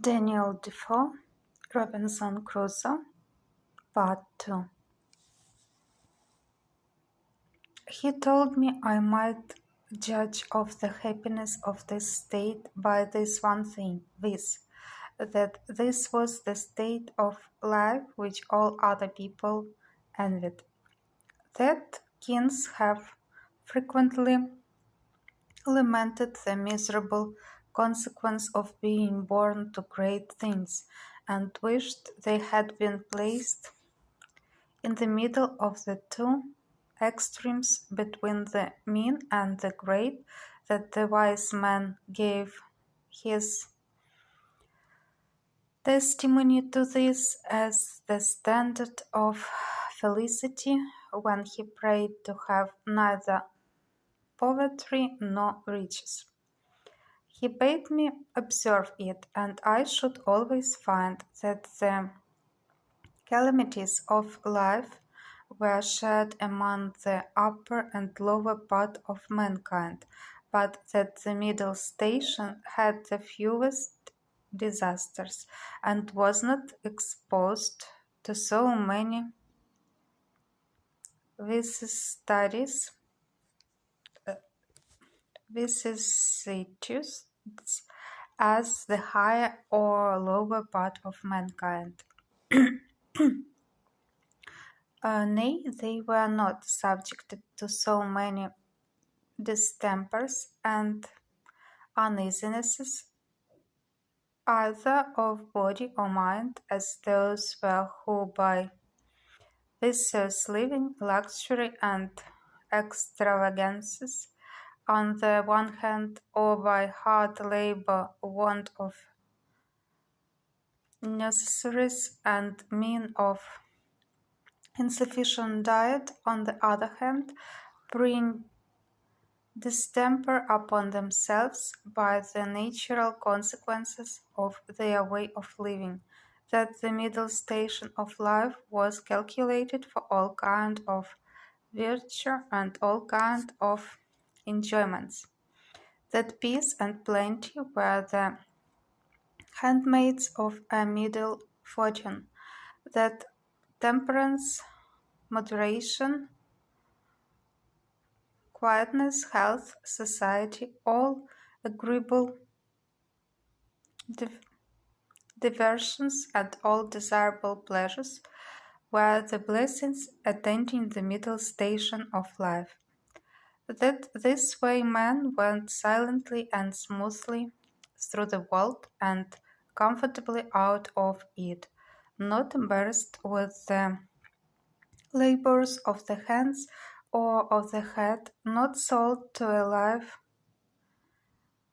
Daniel Defoe, Robinson Crusoe, Part 2. He told me I might judge of the happiness of this state by this one thing, viz., that this was the state of life which all other people envied. That kings have frequently lamented the miserable consequence of being born to great things, and wished they had been placed in the middle of the two extremes between the mean and the great, that the wise man gave his testimony to this as the standard of felicity when he prayed to have neither poverty nor riches. He bade me observe it, and I should always find that the calamities of life were shared among the upper and lower part of mankind, but that the middle station had the fewest disasters, and was not exposed to so many vicissitudes as the higher or lower part of mankind. Nay, they were not subjected to so many distempers and uneasinesses, either of body or mind, as those were who by vicious living, luxury, and extravagances, on the one hand, or by hard labor, want of necessaries, and mean of insufficient diet, on the other hand, bring distemper upon themselves by the natural consequences of their way of living, that the middle station of life was calculated for all kind of virtue and all kind of enjoyments, that peace and plenty were the handmaids of a middle fortune, that temperance, moderation, quietness, health, society, all agreeable diversions, and all desirable pleasures were the blessings attending the middle station of life. That this way man went silently and smoothly through the world and comfortably out of it, not embarrassed with the labors of the hands or of the head, not sold to a life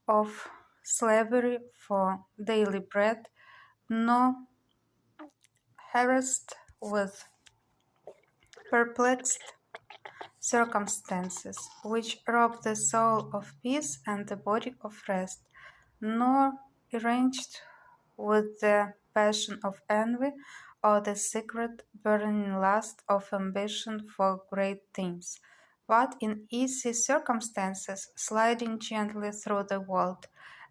of slavery for daily bread, nor harassed with perplexed circumstances, which rob the soul of peace and the body of rest, nor enraged with the passion of envy or the secret burning lust of ambition for great things, but in easy circumstances, sliding gently through the world,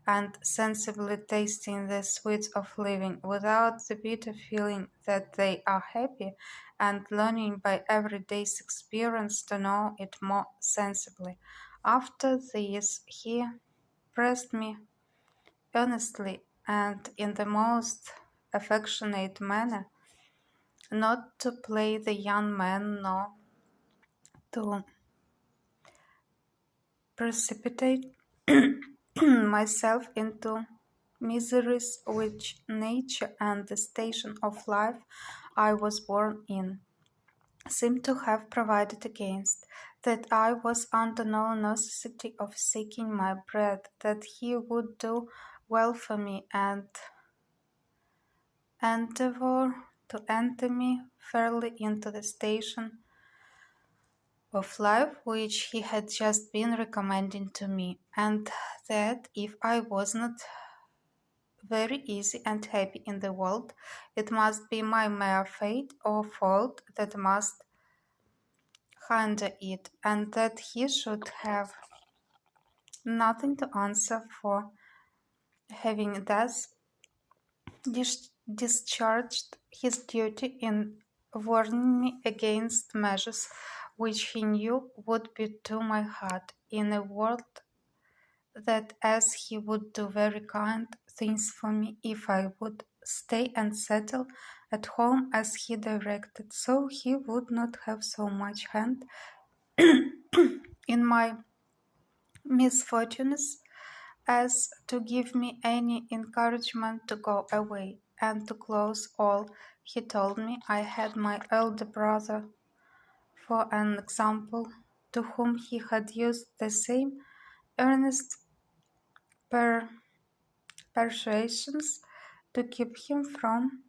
and sensibly tasting the sweets of living, without the bitter feeling that they are happy, and learning by every day's experience to know it more sensibly. After this he pressed me earnestly and in the most affectionate manner not to play the young man, nor to precipitate myself into miseries which nature and the station of life I was born in seemed to have provided against, that I was under no necessity of seeking my bread, that he would do well for me and endeavor to enter me fairly into the station of life which he had just been recommending to me, and that if I was not very easy and happy in the world, it must be my mere fate or fault that must hinder it, and that he should have nothing to answer for having thus discharged his duty in warning me against measures which he knew would be to my heart, in a word that as he would do very kind things for me if I would stay and settle at home as he directed, so he would not have so much hand in my misfortunes as to give me any encouragement to go away. And to close all, he told me I had my elder brother for an example, to whom he had used the same earnest per persuasions to keep him from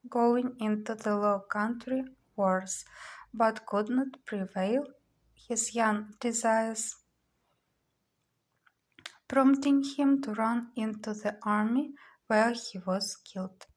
going into the Low Country wars, but could not prevail, his young desires prompting him to run into the army, where he was killed.